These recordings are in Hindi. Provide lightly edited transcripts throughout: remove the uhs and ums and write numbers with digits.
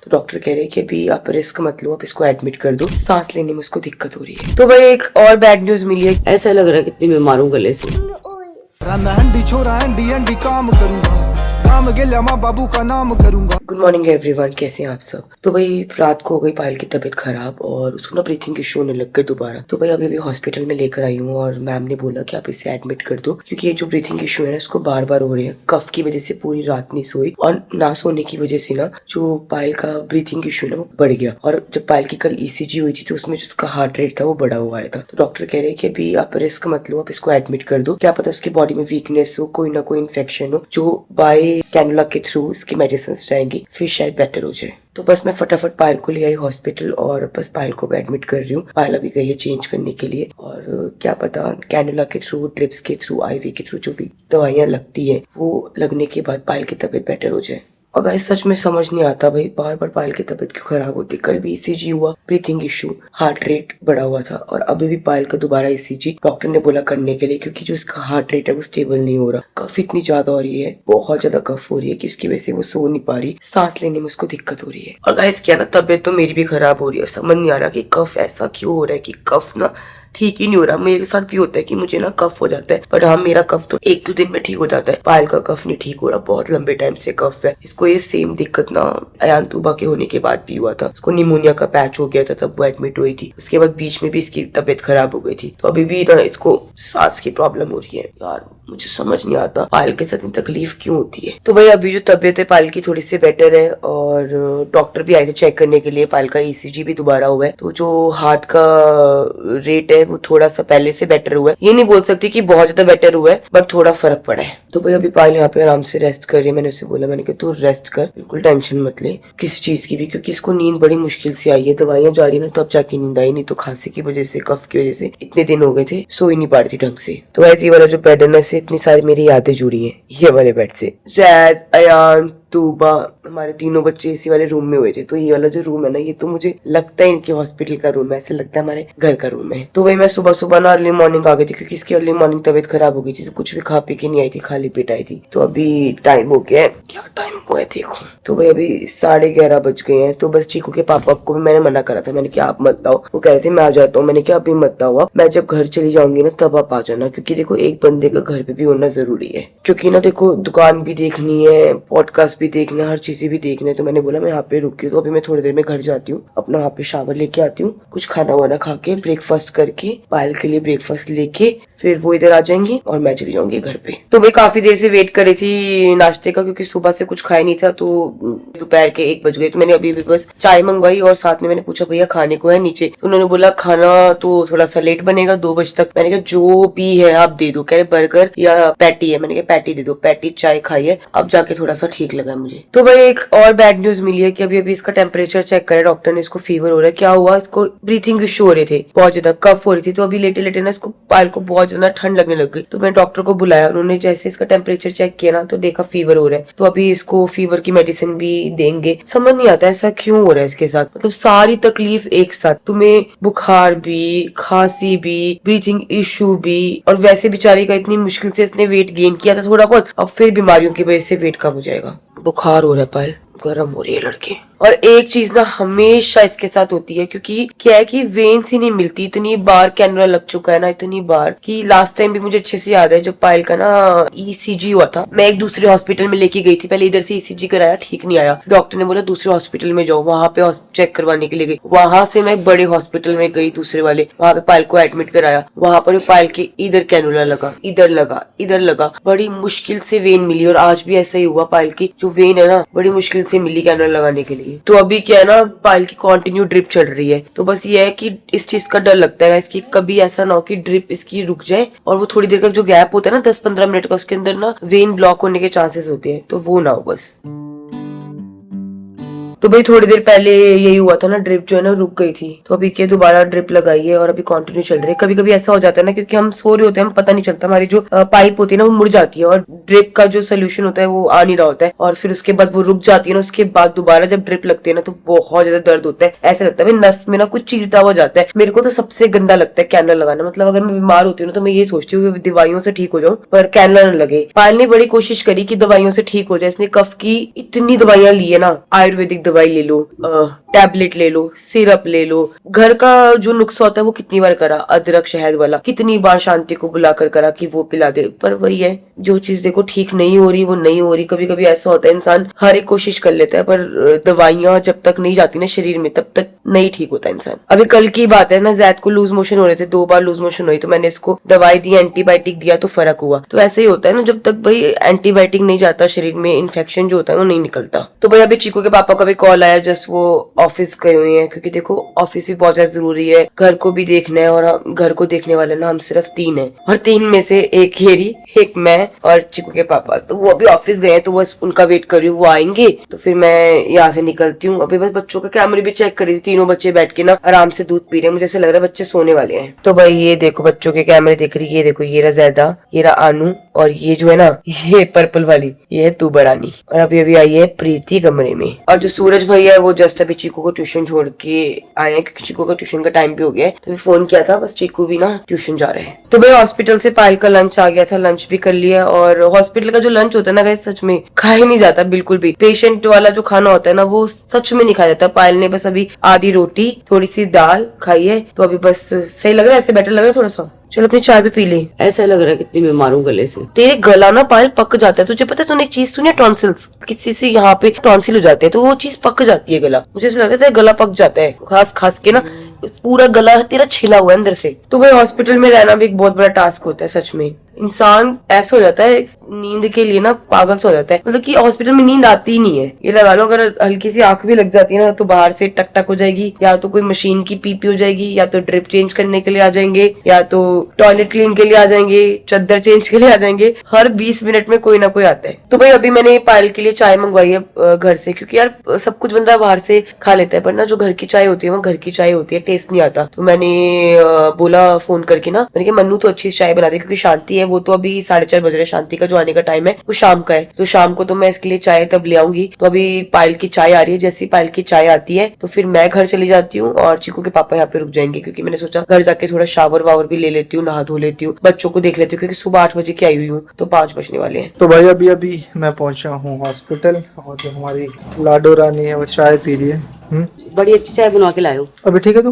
तो डॉक्टर कह रहे हैं कि अभी आप रिस्क मत लो, आप इसको एडमिट कर दो, सांस लेने में उसको दिक्कत हो रही है। तो भाई एक और बैड न्यूज मिली है। ऐसा लग रहा है कितनी मैं मारूं गले से। गुड मॉर्निंग एवरीवन, कैसे हैं आप सब। तो भाई रात को हो गई पायल की तबीयत खराब और उसको ना ब्रीथिंग इशू होने लग गए दोबारा। तो भाई अभी हॉस्पिटल में लेकर आई हूँ और मैम ने बोला कि आप इसे एडमिट कर दो, क्योंकि ये जो ब्रीथिंग इशू है ना इसको बार बार हो रहे हैं। कफ की वजह से पूरी रात नहीं सोई और ना सोने की वजह से ना जो पायल का ब्रीथिंग इशू है ना वो बढ़ गया। और जब पायल की कल ECG हुई थी तो उसमें जो उसका हार्ट रेट था वो बढ़ा हुआ था। तो डॉक्टर कह रहे हैं कि अभी आप रिस्क मत लो, आप इसको एडमिट कर दो, क्या पता उसकी बॉडी में वीकनेस हो, कोई ना कोई इन्फेक्शन हो, जो बाय कैनुला के थ्रू इसकी मेडिसिन रहेंगी फिर शायद बेटर हो जाए। तो बस मैं फटाफट पायल को ले आई हॉस्पिटल और बस पायल को एडमिट कर रही हूँ। पायल अभी गई है चेंज करने के लिए और क्या पता कैनुला के थ्रू, ड्रिप्स के थ्रू, IV के थ्रू जो भी दवाइयाँ लगती है वो लगने के बाद पायल की तबीयत बेटर हो जाए। और गाइस सच में समझ नहीं आता भाई बार बार पायल की तबीयत क्यों खराब होती। कल भी ECG हुआ, ब्रीथिंग इशू, हार्ट रेट बढ़ा हुआ था और अभी भी पायल का दोबारा ECG डॉक्टर ने बोला करने के लिए, क्योंकि जो इसका हार्ट रेट है वो स्टेबल नहीं हो रहा। कफ इतनी ज्यादा हो रही है, बहुत ज्यादा कफ हो रही है कि उसकी वजह से वो सो नहीं पा रही, सांस लेने में उसको दिक्कत हो रही है। और गाइस क्या ना तबीयत तो मेरी भी खराब हो रही है, समझ नहीं आ रहा कि कफ ऐसा क्यों हो रहा है कि कफ ना ठीक ही नहीं हो रहा। मेरे साथ भी होता है कि मुझे ना कफ हो जाता है, पर हाँ मेरा कफ तो 1-2 दिन में ठीक हो जाता है। पायल का कफ नहीं ठीक हो रहा, बहुत लंबे टाइम से कफ है इसको। ये सेम दिक्कत ना अयान तुबा के होने के बाद भी हुआ था, उसको निमोनिया का पैच हो गया था, तब वो एडमिट हुई थी। उसके बाद बीच में भी इसकी तबीयत खराब हो गई थी। तो अभी भी ना इसको सांस की प्रॉब्लम हो रही है। यार मुझे समझ नहीं आता पायल के साथ इतनी तकलीफ क्यों होती है। तो भाई अभी जो तबीयत है पायल की थोड़ी सी बेटर है और डॉक्टर भी आए थे चेक करने के लिए। पायल का ECG भी दोबारा हुआ है, तो जो हार्ट का रेट है वो थोड़ा सा पहले से बेटर हुआ है। ये नहीं बोल सकती कि बहुत ज्यादा बेटर हुआ है, बट थोड़ा फर्क पड़ा है। तो भाई अभी पायल यहाँ पे आराम से रेस्ट कर रही है। मैंने उसे बोला, मैंने कहा तू रेस्ट कर, बिल्कुल टेंशन मत ले किसी चीज की भी, क्योंकि इसको नींद बड़ी मुश्किल से आई है। दवाइयां जा रही है ना तो अब जाके नींद आई, नहीं तो खांसी की वजह से, कफ की वजह से इतने दिन हो गए थे सो ही नहीं पा रही थी ढंग से। तो ऐसे ये वाला जो बेड है ना से इतनी सारी मेरी यादें जुड़ी है ये वाले बेड से। जैद, अयान, तूबा, हमारे तीनों बच्चे इसी वाले रूम में हुए थे। तो ये वाला जो रूम है ना ये तो मुझे लगता है इनके हॉस्पिटल का रूम है, ऐसे लगता है हमारे घर का रूम है। तो भाई मैं सुबह सुबह ना अर्ली मॉर्निंग आ गई थी, क्योंकि इसकी अर्ली मॉर्निंग तबीयत खराब हो गई थी, तो कुछ भी खा पी के नहीं आई थी, खाली पेट आई थी। तो अभी टाइम हो गया है, क्या टाइम हुआ है देखो, तो भाई अभी 11:30 बज गए हैं। तो बस चीकू के पापा को भी मैंने मना करा था, मैंने कहा आप मत आओ। वो कह रहे थे मैं आ जाता हूँ, मैंने कहा अभी मत आओ, मैं जब घर चली जाऊंगी ना तब आप आ जाना, क्योंकि देखो एक बंदे का घर पे भी होना जरूरी है। क्योंकि ना देखो दुकान भी देखनी है, पॉडकास्ट भी देखना है, हर चीजें भी देखना है। तो मैंने बोला मैं यहाँ पे रुकी हूँ, तो अभी मैं थोड़ी देर में घर जाती हूँ, अपना वहाँ पे शावर लेके आती हूँ, कुछ खाना वाना खा के ब्रेकफास्ट करके पायल के लिए ब्रेकफास्ट लेके फिर वो इधर आ जाएंगी और मैं चली जाऊंगी घर पे। तो भाई काफी देर से वेट कर रही थी नाश्ते का, क्योंकि सुबह से कुछ खाया नहीं था, तो दोपहर के 1 बज गए। तो मैंने अभी भी बस चाय मंगवाई और साथ में मैंने पूछा भैया खाने को है नीचे, तो उन्होंने बोला खाना तो थोड़ा सा लेट बनेगा 2 बजे तक। मैंने कहा जो भी है आप दे दो, कह रहे बर्गर या पैटी है, मैंने कहा पैटी दे दो, पैटी चाय खाई है, अब जाके थोड़ा सा ठीक लगा मुझे। तो भाई एक और बैड न्यूज मिली है कि अभी इसका टेम्परेचर चेक करे डॉक्टर ने, इसको फीवर हो रहा है। क्या हुआ, इसको ब्रीथिंग इशू हो रहे थे, बहुत ज्यादा कफ हो रही थी, तो अभी लेटे लेटे ना इसको पायल को बहुत ज्यादा ठंड लगने लग गई। तो मैंने डॉक्टर को बुलाया, उन्होंने जैसे इसका टेम्परेचर चेक किया ना तो देखा फीवर हो रहा है, तो अभी इसको फीवर की मेडिसिन भी देंगे। समझ नहीं आता ऐसा क्यों हो रहा है इसके साथ, मतलब सारी तकलीफ एक साथ, तुम्हें बुखार भी, खांसी भी, ब्रीथिंग इशू भी, और वैसे बेचारी का इतनी मुश्किल से इसने वेट गेन किया था थोड़ा बहुत, अब फिर बीमारियों की वजह से वेट कम हो जाएगा। बुखार हो रहा है पायल, गर्म हो रही है लड़के। और एक चीज ना हमेशा इसके साथ होती है, क्योंकि क्या है कि वेन्स ही नहीं मिलती। इतनी बार कैनुला लग चुका है ना, इतनी बार कि लास्ट टाइम भी मुझे अच्छे से याद है जब पायल का ना ECG हुआ था, मैं एक दूसरे हॉस्पिटल में लेके गई थी। पहले इधर से ECG कराया, ठीक नहीं आया, डॉक्टर ने बोला दूसरे हॉस्पिटल में जाओ, वहां पे चेक करवाने के लिए गई। वहां से मैं बड़े हॉस्पिटल में गई दूसरे वाले, वहां पे पायल को एडमिट कराया। वहां पर पायल के इधर कैनुला लगा, इधर लगा, इधर लगा, बड़ी मुश्किल से वेन मिली। और आज भी ऐसा ही हुआ, पायल की जो वेन है ना बड़ी मुश्किल से मिली कैनुला लगाने के लिए। तो अभी क्या है ना पायल की कंटिन्यू ड्रिप चल रही है, तो बस ये है कि इस चीज का डर लगता है इसकी कभी ऐसा ना हो कि ड्रिप इसकी रुक जाए और वो थोड़ी देर का जो गैप होता है ना 10-15 मिनट का, उसके अंदर ना वेन ब्लॉक होने के चांसेस होते हैं, तो वो ना हो बस। तो भाई थोड़ी देर पहले यही हुआ था ना, ड्रिप जो है ना रुक गई थी, तो अभी क्या दोबारा ड्रिप लगाई है और अभी कंटिन्यू चल रही है। कभी कभी ऐसा हो जाता है ना, क्योंकि हम सो रहे होते हैं, हम पता नहीं चलता, हमारी जो पाइप होती है ना वो मुड़ जाती है और ड्रिप का जो सोल्यूशन होता है वो आ नहीं रहा होता है, और फिर उसके बाद वो रुक जाती है ना, उसके बाद दोबारा जब ड्रिप लगती है ना तो बहुत ज्यादा दर्द होता है। ऐसा लगता है नस में ना कुछ चीरता हुआ जाता है। मेरे को तो सबसे गंदा लगता है कैनुला लगाना, मतलब अगर मैं बीमार होती हूँ तो मैं ये सोचती हूँ कि दवाइयों से ठीक हो जाऊं, पर कैनुला न लगे। पायल ने बड़ी कोशिश करी कि दवाइयों से ठीक हो जाए, इसने कफ की इतनी दवाइयां ली है ना, आयुर्वेदिक दवाई ले लो, टैबलेट ले लो, सिरप ले लो। घर का जो नुस्खा होता है वो कितनी बार करा, अदरक शहद वाला कितनी बार शांति को बुलाकर करा कि वो पिला दे, पर वही है, जो चीज देखो ठीक नहीं हो रही वो नहीं हो रही। कभी कभी ऐसा होता है इंसान हर एक कोशिश कर लेता है, पर दवाइयां जब तक नहीं जाती ना शरीर में तब तक नहीं ठीक होता इंसान। अभी कल की बात है ना, जैद को लूज मोशन हो रहे थे, 2 बार लूज मोशन हुई, तो मैंने इसको दवाई दी, एंटीबायोटिक दिया तो फर्क हुआ। तो ऐसे ही होता है ना, जब तक भाई एंटीबायोटिक नहीं जाता शरीर में, इन्फेक्शन जो होता है वो नहीं निकलता। तो भाई अभी चीकू के पापा का भी कॉल आया, जस्ट वो ऑफिस गए हुए हैं, क्योंकि देखो ऑफिस भी बहुत ज्यादा जरूरी है, घर को भी देखना है, और घर को देखने वाले ना हम सिर्फ 3 हैं, और 3 में से एक हेरी, एक मैं और चीकू के पापा। तो वो अभी ऑफिस गए हैं, तो बस उनका वेट कर रही हूँ, वो आएंगे तो फिर मैं यहाँ से निकलती हूँ। अभी बस बच्चों का कैमरे भी चेक कर रही थी, तीनों बच्चे बैठ के ना आराम से दूध पी रहे हैं, मुझे ऐसा लग रहा है बच्चे सोने वाले हैं। तो भाई ये देखो बच्चों के कैमरे देख रही है, ये देखो ये रहा जैदा, ये रहा आनू, और ये जो है ना ये पर्पल वाली ये है तू बरानी, और अभी अभी आई है प्रीति कमरे में। और जो सूरज भैया है वो जस्ट अभी चीकू को ट्यूशन छोड़ के आए हैं, क्योंकि चीकू का ट्यूशन का टाइम भी हो गया है, तो फोन किया था, बस चीकू भी ना ट्यूशन जा रहे हैं। तो भाई हॉस्पिटल से पायल का लंच आ गया था, लंच भी कर लिया। और हॉस्पिटल का जो लंच होता है ना गाइस, सच में खा ही नहीं जाता बिल्कुल भी। पेशेंट वाला जो खाना होता है ना वो सच में नहीं खाया जाता। पायल ने बस अभी आधी रोटी थोड़ी सी दाल खाई है, तो अभी बस सही लग रहा है, ऐसे बेटर लग रहा है थोड़ा सा। चल अपनी चाय भी पी ले। ऐसा लग रहा है कितनी बीमार हूँ गले से। तेरे गला ना पायल पक जाता है, तुझे पता है? तूने एक चीज सुनी है, टॉन्सिल्स, किसी से यहाँ पे टॉन्सिल हो जाते हैं तो वो चीज पक जाती है गला। मुझे ऐसा लगता है गला पक जाता है, खास खास के ना पूरा गला तेरा छिला हुआ है अंदर से। तो भाई हॉस्पिटल में रहना भी एक बहुत बड़ा टास्क होता है सच में। इंसान ऐसा हो जाता है नींद के लिए ना पागल सा हो जाता है, मतलब कि हॉस्पिटल में नींद आती ही नहीं है। ये लगा लो अगर हल्की सी आंख भी लग जाती है ना तो बाहर से टक टक हो जाएगी, या तो कोई मशीन की पीपी हो जाएगी, या तो ड्रिप चेंज करने के लिए आ जाएंगे, या तो टॉयलेट क्लीन के लिए आ जाएंगे, चद्दर चेंज के लिए आ जाएंगे। हर 20 मिनट में कोई ना कोई आता है। तो भाई अभी मैंने पायल के लिए चाय मंगवाई है घर से, क्योंकि यार सब कुछ बंदा बाहर से खा लेता है, पर ना जो घर की चाय होती है वो घर की चाय होती है, टेस्ट नहीं आता। तो मैंने बोला फोन करके ना, मैंने कहा मन्नू तो अच्छी चाय बना दे, क्योंकि शांति है वो तो अभी 4:30 बज रहे, शांति का जो आने का टाइम है वो शाम का है, तो शाम को तो मैं इसके लिए चाय तब ले आऊंगी। तो अभी पायल की चाय आ रही है, जैसी पायल की चाय आती है तो फिर मैं घर चली जाती हूँ और चीकू के पापा यहाँ पे रुक जाएंगे, क्योंकि मैंने सोचा घर जाके थोड़ा शावर वावर भी ले लेती हूँ, नहा धो लेती हूँ, बच्चों को देख लेती हूँ, क्योंकि सुबह 8 बजे की आई हुई हूँ तो 5 बजने वाले हैं। तो भाई अभी अभी मैं पहुंचा हूँ हॉस्पिटल, और जो हमारी लाडो रानी है वो चाय पी रही है। बड़ी अच्छी चाय बनवा के लायो। अभी ठीक है तू?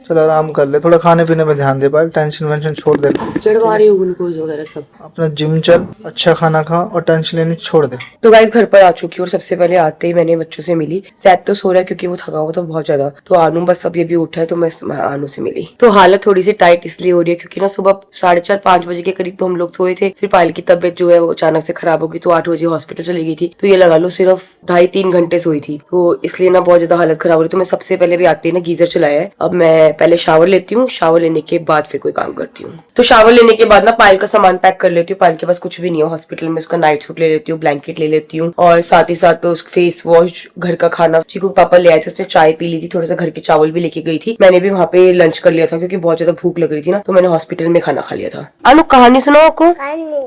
चल आराम कर ले, थोड़ा खाने पीने में ध्यान दे पायल, टेंशन वेंशन छोड़ दे, चढ़वा रही हूँ ग्लूकोज वगैरह सब। अपना जिम चल, अच्छा खाना खा और टेंशन लेनी छोड़ दे। तो गाइस घर पर आ चुकी हूँ, और सबसे पहले आते ही मैंने बच्चों से मिली। सैद तो सो रहा है क्योंकि वो थका हुआ था बहुत ज्यादा, तो आनू बस अभी अभी उठा है, तो मैं आनू से मिली। तो हालत थोड़ी सी टाइट इसलिए हो रही है क्योंकि ना सुबह 4:30-5 बजे के करीब तो हम लोग सोए थे, फिर पायल की तबियत जो है वो अचानक से खराब होगी, तो 8 बजे हॉस्पिटल चली गई थी। तो ये लगा लो सिर्फ 2.5-3 घंटे सोई थी, तो इसलिए ना बहुत ज्यादा हालत खराब हो रही। तो मैं सबसे पहले भी आते ही ना गीजर चलाया है, अब मैं पहले शावर लेती हूँ, शावर लेने के बाद फिर कोई काम करती हूँ। तो शावर लेने के बाद ना पायल का सामान पैक कर लेती हूँ। पायल के पास कुछ भी नहीं है हॉस्पिटल में, उसका नाइट सूट ले लेती हूँ, ब्लैंकेट ले लेती हूँ, और साथ ही साथ तो फेस वॉश, घर का खाना चीकू पापा ले आए थे, उसमें चाय पी ली थी, थोड़ा सा घर के चावल भी लेके गई थी। मैंने भी वहाँ पे लंच कर लिया था क्योंकि बहुत ज्यादा भूख लग रही थी ना, तो मैंने हॉस्पिटल में खाना खा लिया था। अनु कहानी सुनाओ आपको,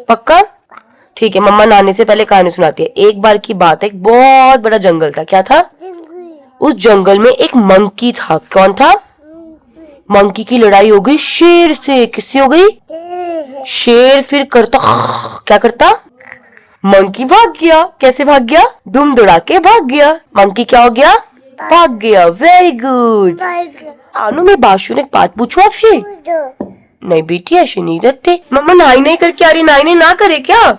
पक्का? ठीक है, मम्मा नानी से पहले कहानी सुनाती है। एक बार की बात है, एक बहुत बड़ा जंगल था। क्या था? उस जंगल में एक मंकी था। कौन था? मंकी की लड़ाई हो गई शेर से। किससे हो गई? शेर फिर करता क्या करता? मंकी भाग गया। कैसे भाग गया? दुम दौड़ा के भाग गया। मंकी क्या हो गया? भाग गया। Very good. आनू मैं बाशु ने एक बात पूछू आपसे? नहीं बेटी ऐसे नहीं डरते। मम्मा नाई नहीं करके आ रही, नाई नहीं ना करे क्या?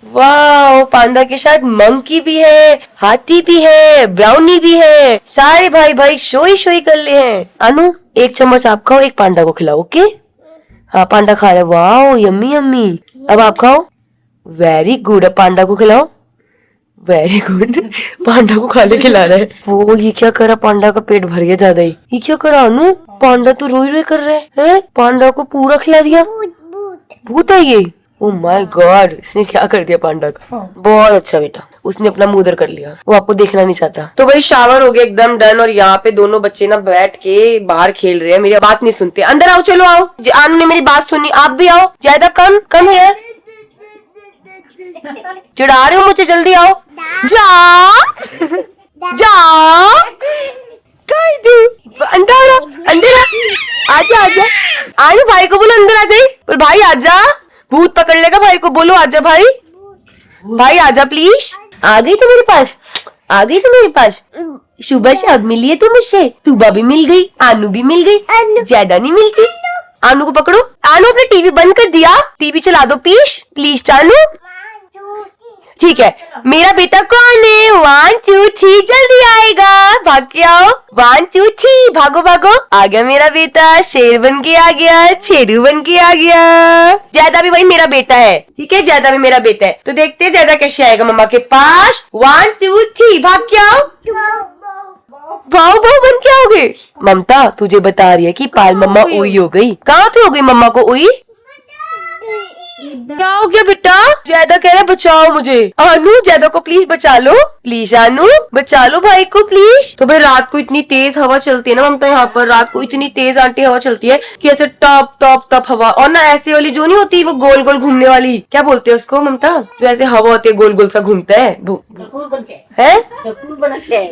वाह, पांडा के साथ मंकी भी है, हाथी भी है, ब्राउनी भी है, सारे भाई भाई शोई शोई कर ले हैं। अनु एक चम्मच आप खाओ, एक पांडा को खिलाओ। ओके? हाँ पांडा खा रहा है। वाह यम्मी यम्मी। अब आप खाओ। Very good. अब पांडा को खिलाओ। Very good. पांडा को खाने खिला रहा है वो। ये क्या करा? पांडा का पेट भर गया ज्यादा ही। ये क्या करा अनु? पांडा तो रोई रोई कर रहा है। पांडा को पूरा खिला दिया। भूत है ये। ओ माय गॉड, इसने क्या कर दिया पांडा का। बहुत अच्छा बेटा, उसने अपना मुंह उधर कर लिया, वो आपको देखना नहीं चाहता। तो भाई शावर हो गया एकदम डन, और यहाँ पे दोनों बच्चे ना बैठ के बाहर खेल रहे हैं, मेरी बात नहीं सुनते। अंदर आओ, चलो आओ। आनू ने मेरी बात सुनी, आप भी आओ। ज्यादा कम है, चिढ़ा रहे हो मुझे, जल्दी आओ। जा अंदर आजा आजा। आनू भाई को बोलो अंदर आ जाए। और भाई आजा, भूत पकड़ लेगा भाई को। बोलो आजा भाई, भाई आजा प्लीज। आ गई तो मेरे पास। आ गई तू मेरे पास? सुबह से अब मिली है तू मुझसे? तुबा भी मिल गई, आनू भी मिल गई, ज्यादा नहीं मिलती। आनू को पकड़ो। आनू अपने टीवी बंद कर दिया? टीवी चला दो प्लीज, प्लीज चालू। ठीक है, मेरा बेटा कौन है? 1 2 3 जल्दी आएगा, भाग के आओ। 1 2 3 भागो भागो। आ गया मेरा बेटा, शेर बन के आ गया, शेरू बन के आ गया। ज्यादा भी वही मेरा बेटा है, ठीक है, ज्यादा भी मेरा बेटा है। तो देखते हैं ज्यादा कैसे आएगा मम्मा के पास। 1 2 3 भाग के आओ। भाव भाव बन के आओगे? ममता तुझे बता रही है कि पायल मम्मा उई हो गई। कहाँ पे हो गई मम्मा को उई? क्या हो गया बेटा? ज्यादा कह रहे बचाओ मुझे। अनु ज्यादा को प्लीज बचा लो, प्लीज अनु बचा लो भाई को प्लीज। तो भाई रात को इतनी तेज हवा चलती है ना ममता, यहाँ पर रात को इतनी तेज आंटी हवा चलती है कि ऐसे टप टप टप हवा। और ना ऐसे वाली जो नहीं होती वो गोल गोल घूमने वाली, क्या बोलते हैं उसको ममता, जो ऐसे हवा होती है गोल गोल सा घूमता है है?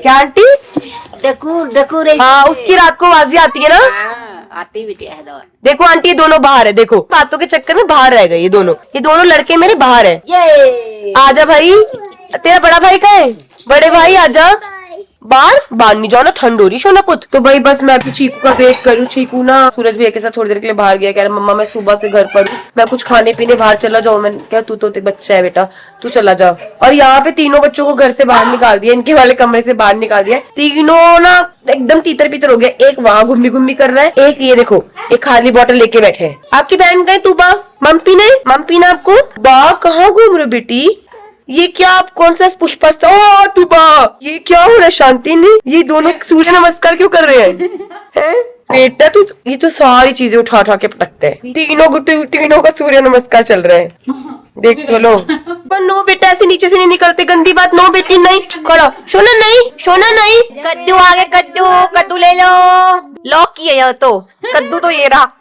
क्या आंटी? हाँ उसकी रात को आवाजें आती है ना। आती भी है दवा। देखो आंटी ये दोनों बाहर है, देखो बातों के चक्कर में बाहर रह गए ये दोनों लड़के मेरे बाहर है। आजा भाई, तेरा बड़ा भाई कहाँ है? बड़े भाई आजा। बाहर नहीं जाओ ना, ठंड हो रही सोना पुत। तो भाई बस मैं अभी चीकू का वेट करूँ। चीकू ना सूरज भैया के साथ थोड़ी देर के लिए बाहर गया, कह रहा मम्मा मैं सुबह से घर पर हूँ, मैं कुछ खाने पीने बाहर चला जाऊँ। मैं क्या तू तो बच्चा है बेटा, तू चला जा। और यहाँ पे तीनों बच्चों को घर से बाहर निकाल दिया, इनके वाले कमरे से बाहर निकाल दिया। तीनों ना एकदम तीतर पीतर हो गया। एक वहाँ घूमी घूमी कर रहा है, एक ये देखो एक खाली बोतल लेके बैठे हैं। आपकी बहन गए तू बा? मम्पी ने आपको बा कहाँ घूम रहे बेटी? ये क्या आप कौन सा पुष्पा? ओ तुबा ये क्या हो रहा है शांति ने? ये दोनों सूर्य नमस्कार क्यों कर रहे हैं? बेटा तू ये तो सारी चीजें उठा उठा के पटकते हैं। तीनों का सूर्य नमस्कार चल रहा है, देख तो लो। पर नो बेटा ऐसे नीचे से नहीं निकलते, गंदी बात। नो बेटी नहीं, खड़ा सोना नहीं। कद्दू आगे, कद्दू ले लो। लौकी है यह तो, कद्दू तो ये रहा।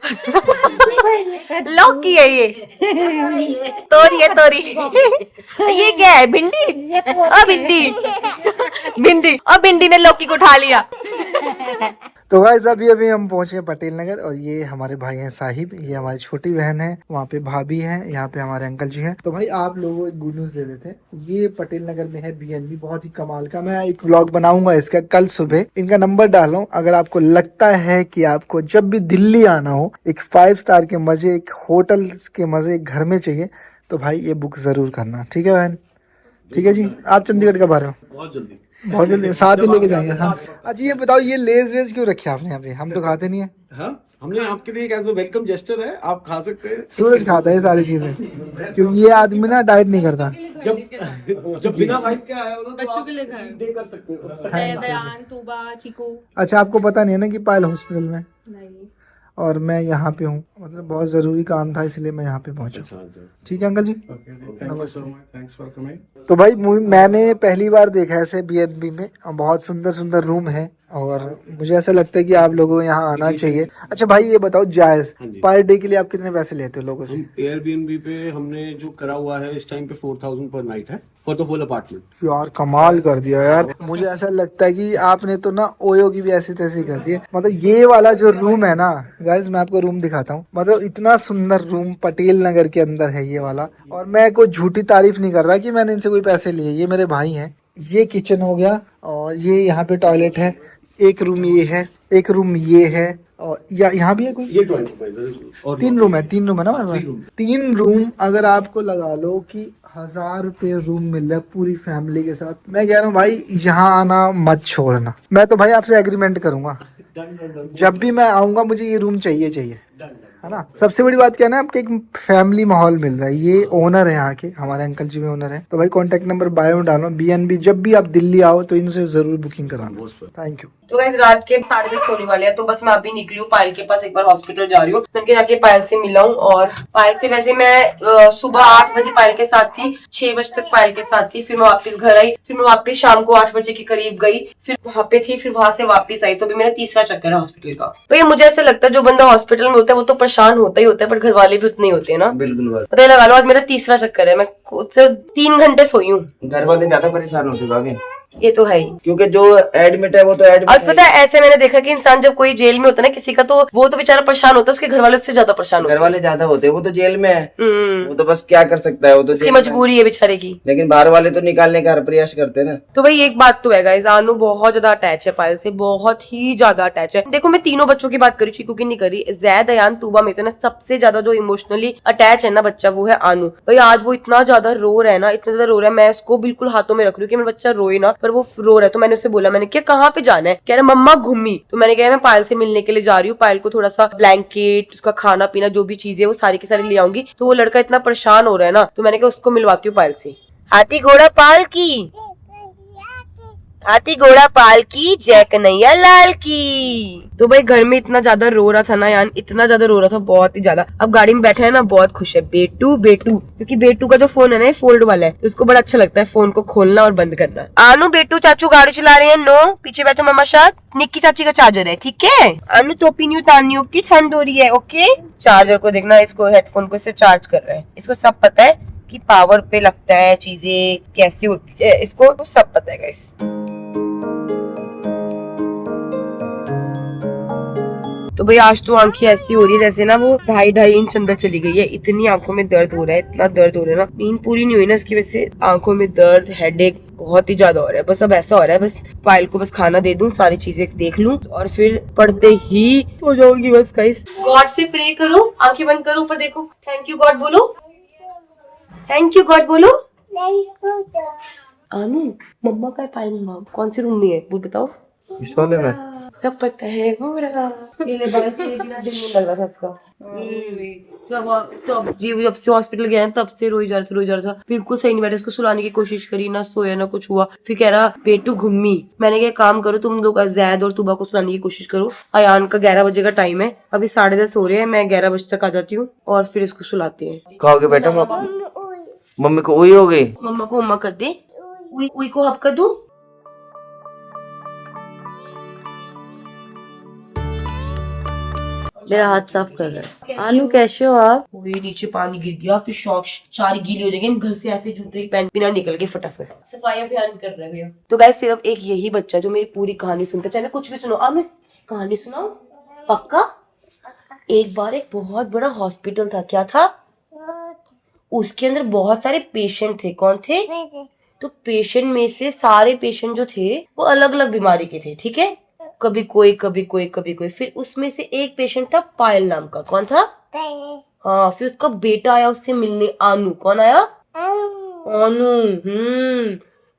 लौकी है ये, तोरी। ये क्या है? भिंडी। अब भिंडी ने लौकी को उठा लिया। तो गाइस अभी हम पहुंचे हैं पटेल नगर और ये हमारे भाई हैं साहिब, ये हमारी छोटी बहन है, वहाँ पे भाभी है, यहाँ पे हमारे अंकल जी हैं। तो भाई आप लोगों को एक गुड न्यूज दे देते हैं, ये पटेल नगर में है BNB, बहुत ही कमाल का। मैं एक व्लॉग बनाऊंगा इसका कल सुबह, इनका नंबर डालो। अगर आपको लगता है कि आपको जब भी दिल्ली आना हो, एक 5 स्टार के मजे, एक होटल के मजे एक घर में चाहिए, तो भाई ये बुक जरूर करना, ठीक है बहन? ठीक है जी। आप चंडीगढ़ कब आ रहे हो? बहुत जल्दी साथ ही लेके जाएंगे हम। अच्छा ये बताओ ये लेज वेज क्यों रखे आपने यहाँ पे? हम तो खाते नहीं है। हाँ? हमने आपके लिए एक एज वेलकम जेस्टर है, आप खा सकते हैं। सूरज खाता है सारी चीजें, क्योंकि ये आदमी ना डाइट नहीं करता। जब बिना वाइफ के आया होगा तो आप डे कर सकते हो। अच्छा आपको पता नहीं है ना कि पायल हॉस्पिटल में और मैं यहाँ पे हूँ, मतलब बहुत जरूरी काम था इसलिए मैं यहाँ पे पहुँचा। ठीक है अंकल जी, नमस्ते। तो भाई मैंने पहली बार देखा है ऐसे BNB में, बहुत सुंदर रूम है और मुझे ऐसा लगता है कि आप लोगों को यहाँ आना चाहिए। अच्छा भाई ये बताओ जायज पर डे के लिए आप कितने पैसे लेते हो लोगों से? एयरबीएनबी पे हमने जो करा हुआ है इस टाइम पे 4000 पर नाइट है फॉर द होल अपार्टमेंट। यार कमाल कर दिया यार। मुझे ऐसा लगता है कि आपने तो ना ओयो की भी ऐसी तैसी कर दी है। मतलब ये वाला जो रूम है ना गाइस, मैं आपको रूम दिखाता हूँ, मतलब इतना सुंदर रूम पटेल नगर के अंदर है ये वाला। और मैं कोई झूठी तारीफ नहीं कर रहा कि मैंने इनसे कोई पैसे लिए, ये मेरे भाई हैं। ये किचन हो गया और ये यहाँ पे टॉयलेट है, एक रूम ये है, एक रूम ये है और यहाँ भी है कोई, ये टॉयलेट और 3 रूम है ना मेरे? 3 रूम अगर आपको लगा लो कि 1000 रुपये रूम मिल रहा है पूरी फैमिली के साथ, मैं कह रहा हूँ भाई यहाँ आना मत छोड़ना। मैं तो भाई आपसे एग्रीमेंट करूंगा, जब भी मैं आऊंगा मुझे ये रूम चाहिए, है ना? सबसे बड़ी बात क्या है ना, आपको एक फैमिली माहौल मिल रहा है। ये ओनर है यहाँ के, हमारे अंकल जी भी ओनर है। तो भाई कांटेक्ट नंबर बायो में डालो। BNB जब भी आप दिल्ली आओ तो इनसे जरूर बुकिंग कराना। Thank you. तो गाइस रात के 10:30 होने वाले हैं, तो बस मैं अभी निकली हूँ पायल के पास, एक बार हॉस्पिटल जा रही हूँ। मैंने जाके पायल से मिला हूँ और पायल से वैसे मैं सुबह 8 बजे पायल के साथ थी, 6 बजे तक पायल के साथ थी, फिर मैं वापस घर आई, फिर मैं वापस शाम को 8 बजे के करीब गई, फिर वहाँ पे थी, फिर वहां से वापस आई। तो अभी मेरा तीसरा चक्कर है हॉस्पिटल का। तो ये मुझे ऐसा लगता है जो बंदा हॉस्पिटल में होता है वो तो परेशान होता ही होता है, पर घर वाले भी उतने ही होते हैं ना। बिल्कुल पता लगा लो आज मेरा तीसरा चक्कर है, मैं 3 घंटे सोई हूँ। घर वाले ज्यादा परेशान होते हैं। ये तो है ही। क्योंकि जो एडमिट है वो तो और एडमिट पता है ऐसे मैंने देखा कि इंसान जब कोई जेल में होता है ना किसी का, तो वो तो बेचारा परेशान होता है, उसके घर वाले उससे ज्यादा परेशान होते घर वाले ज्यादा होते हैं, वो तो जेल में है, हैं। वो तो बस क्या कर सकता है, वो तो उसकी जेल में है। मजबूरी है बेचारे की। लेकिन बाहर वाले तो निकालने का हर प्रयास करते हैं ना। तो भाई एक बात तो है गाइस, आनू बहुत ज्यादा अटैच है पायल से, बहुत ही ज्यादा अटैच है। देखो मैं तीनों बच्चों की बात करी, चीकू की नहीं करी। जैद, अयान, तूबा में से ना सबसे ज्यादा जो इमोशनली अटैच है ना बच्चा, वो है आनू। भाई आज वो इतना ज्यादा रो रहा है ना, इतना ज्यादा रो रहा है, मैं उसको बिल्कुल हाथों में रख रही हूँ कि मेरा बच्चा रोए ना, पर वो रो रहा है। तो मैंने उसे बोला, मैंने क्या कहाँ पे जाना है? कह रहा मम्मा घूमी। तो मैंने कहा मैं पायल से मिलने के लिए जा रही हूँ, पायल को थोड़ा सा ब्लैंकेट, उसका खाना पीना जो भी चीजें वो सारी की सारी ले आऊंगी। तो वो लड़का इतना परेशान हो रहा है ना, तो मैंने कहा उसको मिलवाती हूँ पायल से। हाथी घोड़ा पाल की, हाथी घोड़ा पाल की, जय कन्हैया लाल की। तो भाई घर में इतना ज्यादा रो रहा था ना यार, इतना ज्यादा रो रहा था, बहुत ही ज्यादा। अब गाड़ी में बैठा है ना, बहुत खुश है। बेटू बेटू, क्योंकि बेटू का जो फोन है ना, ये फोल्ड वाला है, तो उसको बड़ा अच्छा लगता है फोन को खोलना और बंद करना। आनू बेटू, चाचू गाड़ी चला रहे हैं, नो पीछे बैठो मम्मा साथ। निक्की चाची का चार्जर है, ठीक है। आनू टोपी नहीं उतारनी, ओके, ठंड हो रही है, ओके। चार्जर को देखना, इसको हेडफोन को इससे चार्ज कर रहा है। इसको सब पता है कि पावर पे लगता है, चीजें कैसी होती है, इसको सब पता है गाइस। तो भाई आज तो आंखें ऐसी हो रही है जैसे ना वो 2.5 इंच अंदर चली गई है। इतनी आंखों में दर्द हो रहा है, इतना दर्द हो रहा है ना, नींद पूरी नहीं हुई ना, इसकी वजह से आंखों में दर्द, हेडेक बहुत ही ज्यादा हो रहा है। बस अब ऐसा हो रहा है, बस पायल को बस खाना दे दूं, सारी चीजें देख लूं और फिर पढ़ते ही हो जाऊंगी बस गाइस। गॉड से प्रे करो, आंखें बंद करो, ऊपर देखो, थैंक यू गॉड बोलो, थैंक यू गॉड बोलो। आनू मम्मा का पायल मम्मा कौन से रूम में है वो बताओ। इस वाले में सब पता है हो रहा पीले बाल के बिना दिन नहीं लग रहा था इसका। तो जब से हॉस्पिटल गया है तब से रोई जा रहा था, बिल्कुल सही नहीं बैठा। इसको सुलाने की कोशिश करी, ना सोया ना कुछ हुआ। फिर कह रहा बेटू घुम्मी। मैंने क्या काम करो तुम लोग, जैद और तुबा को सुलाने की कोशिश करो। अयान का 11 बजे का टाइम है, अभी 10:30 हो रहे हैं, मैं 11 बजे तक आ जाती हूँ और फिर इसको सुलाते हैं। कहोगे बेटा मम्मी को उई हो गई, मम्मा को उम्मा कर दे, उई को हब कर दूं। मेरा हाथ साफ कर रहा है। आलू कैसे हो आप? वही नीचे पानी गिर गया, फिर शॉक्स सारी गीली हो जाएंगे। हम घर से ऐसे जूते पहन बिना निकल के फटाफट सफाई अभियान कर रहे हैं भैया। तो गाइस सिर्फ एक यही बच्चा जो मेरी पूरी कहानी सुनता है, चाहे मैं कुछ भी सुनाऊं। आप मैं कहानी सुनाऊं पक्का। एक बार एक बहुत बड़ा हॉस्पिटल था, क्या था? उसके अंदर बहुत सारे पेशेंट थे। कौन थे? तो पेशेंट में से सारे पेशेंट जो थे वो अलग अलग बीमारी के थे, ठीक है। कभी कोई कभी कोई कभी कोई। फिर उसमें से एक पेशेंट था पायल नाम का। कौन था? हाँ। फिर उसका बेटा आया उससे मिलने, आनू। कौन आया? आनू।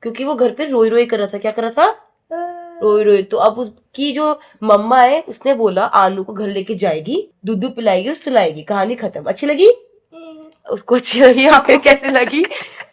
क्योंकि वो घर पे रोई रोई कर रहा था। क्या कर रहा था? रोई रोई। तो अब उसकी जो मम्मा है उसने बोला आनू को घर लेके जाएगी, दूध पिलाएगी और सुलाएगी। कहानी खत्म। अच्छी लगी उसको? अच्छी लगी? आपको कैसे लगी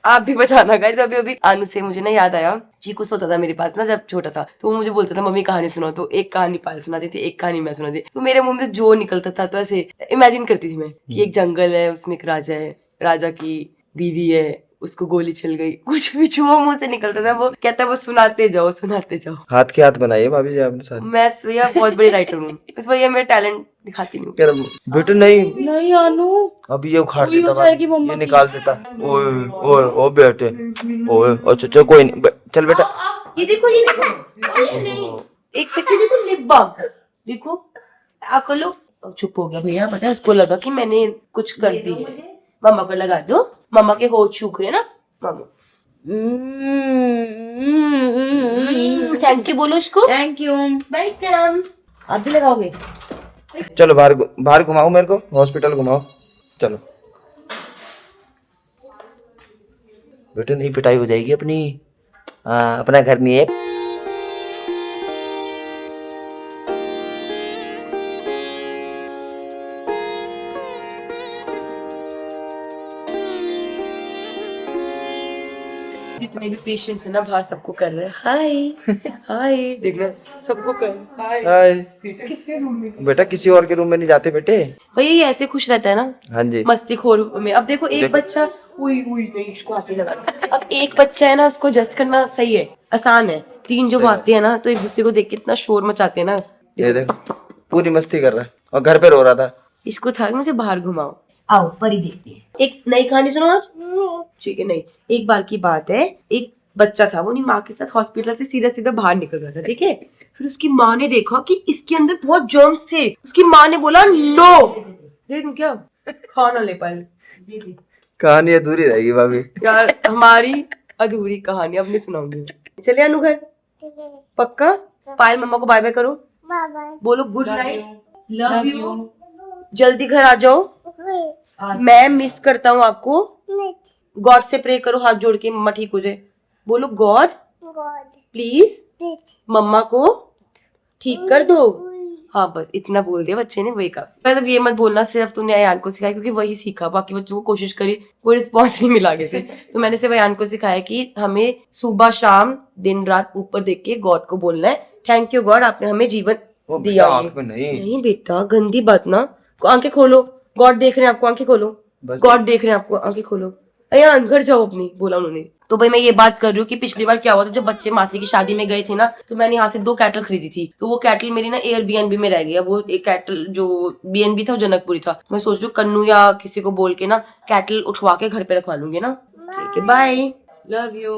आप भी बताना गाइस। अभी अभी आनू से मुझे ना याद आया, चीकू सोता था मेरे पास ना जब छोटा था, तो वो मुझे बोलता था मम्मी कहानी सुनाओ। तो एक कहानी पायल सुनाती थी, एक कहानी मैं सुनाती। तो मेरे मुंह में जो निकलता था तो ऐसे इमेजिन करती थी मैं कि एक जंगल है, उसमें एक राजा है, राजा की बीवी है, उसको गोली चल गई, कुछ भी जो मुंह से निकलता था वो कहता है वो सुनाते जाओ सुनाते जाओ। हाथ के हाथ बनाइए भाभी जी आपने सारे। मैं भैया बहुत बड़ी राइटर हूँ, इस वजह मेरा टैलेंट दिखाती नहीं हूँ। बेटा नहीं आनू अभी ये उखाड़ देता जाएगी मम्मा ये निकाल देता। ओए ओए ओ बेटे ओए अच्छा कोई नहीं चल बेटा। ये देखो एक सेकंड देखो, लिप बाम देखो आप लो। चुप हो गया भैया, पता है उसको लगा कि मैंने कुछ कर दी है। मम्मा को लगा दो, मम्मा के होठ सूख रहे ना मामा। थैंक यू बोलो उसको। Thank you. वेलकम। आप भी लगाओगे? चलो बाहर घुमाओ, मेरे को हॉस्पिटल घुमाओ चलो। बेटे नहीं पिटाई हो जाएगी अपनी। अपना घर नहीं है। जितने भी पेशेंट्स है ना बाहर सबको कर रहे हैं हाय हाय, देखना सबको कर हाय। बेटा किसके रूम में? बेटा किसी और के रूम में नहीं जाते बेटे। भैया ये ऐसे खुश रहता है ना हाँ जी मस्ती खोर में। अब देखो एक बच्चा उई नहीं इसको आते लगा। अब एक बच्चा है ना उसको जस्ट करना सही है, आसान है। 3 जब आते हैं ना तो एक दूसरे को देख के इतना शोर मचाते हैं ना। ये देखो पूरी मस्ती कर रहा है और घर पे रो रहा था। इसको था मुझे बाहर घुमाओ, आओ परी देखते हैं। एक नई कहानी सुनो आज। ठीक है नहीं, एक बार की बात है, एक बच्चा था, वो नहीं माँ के साथ हॉस्पिटल से सीधा सीधा बाहर निकल रहा था, ठीक है। फिर उसकी माँ ने देखा कि इसके अंदर बहुत जर्म्स थे। उसकी माँ ने बोला नो, दे दूं क्या, खाना ले पाए। कहानी अधूरी रहेगी भाभी। यार हमारी अधूरी कहानी अब नहीं सुनाऊंगी। चले अनु घर, पक्का। पायल मम्मा को बाय बाय करो, बोलो गुड नाइट, लव यू, जल्दी घर आ जाओ, मैं मिस करता हूँ आपको। गॉड से प्रे करो हाथ जोड़ के, मम्मा ठीक हो जाए। बोलो गॉड प्लीज मम्मा को ठीक कर दो। हाँ बस इतना बोल दिया बच्चे ने, वही काफी। अब ये मत बोलना सिर्फ तूने अयान को सिखाया, क्योंकि वही सीखा, बाकी बच्चों को कोशिश करी, कोई रिस्पॉन्स नहीं मिला आगे से। तो मैंने सिर्फ अयान को सिखाया कि हमें सुबह शाम दिन रात ऊपर देख के गॉड को बोलना है, थैंक यू गॉड आपने हमें जीवन दिया। नहीं बेटा गंदी बात ना, आंखें खोलो, गॉड देख रहे हैं आपको, आंखें खोलो, गॉड देख रहे हैं आपको, आंखें खोलो। अयान घर जाओ अपनी, बोला उन्होंने। तो भाई मैं ये बात कर रही हूँ कि पिछली बार क्या हुआ था, जब बच्चे मासी की शादी में गए थे ना, तो मैंने यहाँ से 2 कैटल खरीदी थी। तो वो कैटल मेरी ना एयरबीएनबी में रह गया। वो एक कैटल जो बीएनबी था वो जनकपुरी था। मैं सोच रही हूँ कन्नू या किसी को बोल के ना कैटल उठवा के घर पे रखवा लूंगी ना। ठीक है बाय, लव यू।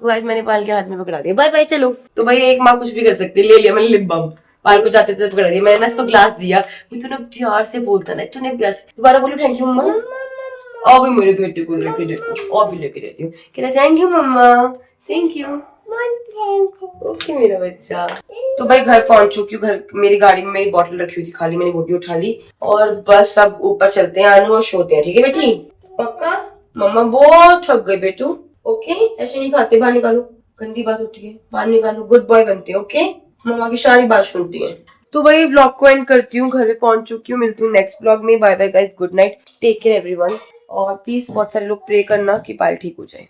तो गाइस मैंने पायल के हाथ में पकड़ा दिया, बाय बाय चलो। तो भाई एक माँ कुछ भी कर सकती है, ले लिया मैंने लिप बाम, पायल को जाते थे पकड़ा दिया मैंने ना, इसको ग्लास दिया। तूने प्यार से बोलता ना, तूने प्यार से दोबारा बोलो थैंक यू मम्मा। अभी मेरे बेटे को लेके दे, अभी लेके देती हूँ, कह रहा थैंक यू मम्मा, थैंक यू, ओके मेरा बच्चा। तो भाई घर पहुंच चुकी हूँ, घर मेरी गाड़ी में मेरी बोतल रखी हुई थी खाली, मैंने वो भी उठा ली, और बस सब ऊपर चलते हैं अनु और सोते हैं, ठीक है बेटी, पक्का। मम्मा बहुत थक गई बेटू, ओके ऐसे नहीं खाते, बाहर निकालो, गंदी बात होती है, बाहर निकालो, गुड बॉय बनते हैं, ओके। मम्मा की सारी बात सुनती है। तो भाई व्लॉग को एंड करती हूँ, घर पे पहुंच चुकी हूँ, मिलती हूँ नेक्स्ट व्लॉग में। Bye bye guys, good night, take care everyone, और प्लीज बहुत सारे लोग प्रे करना कि पायल ठीक हो जाए।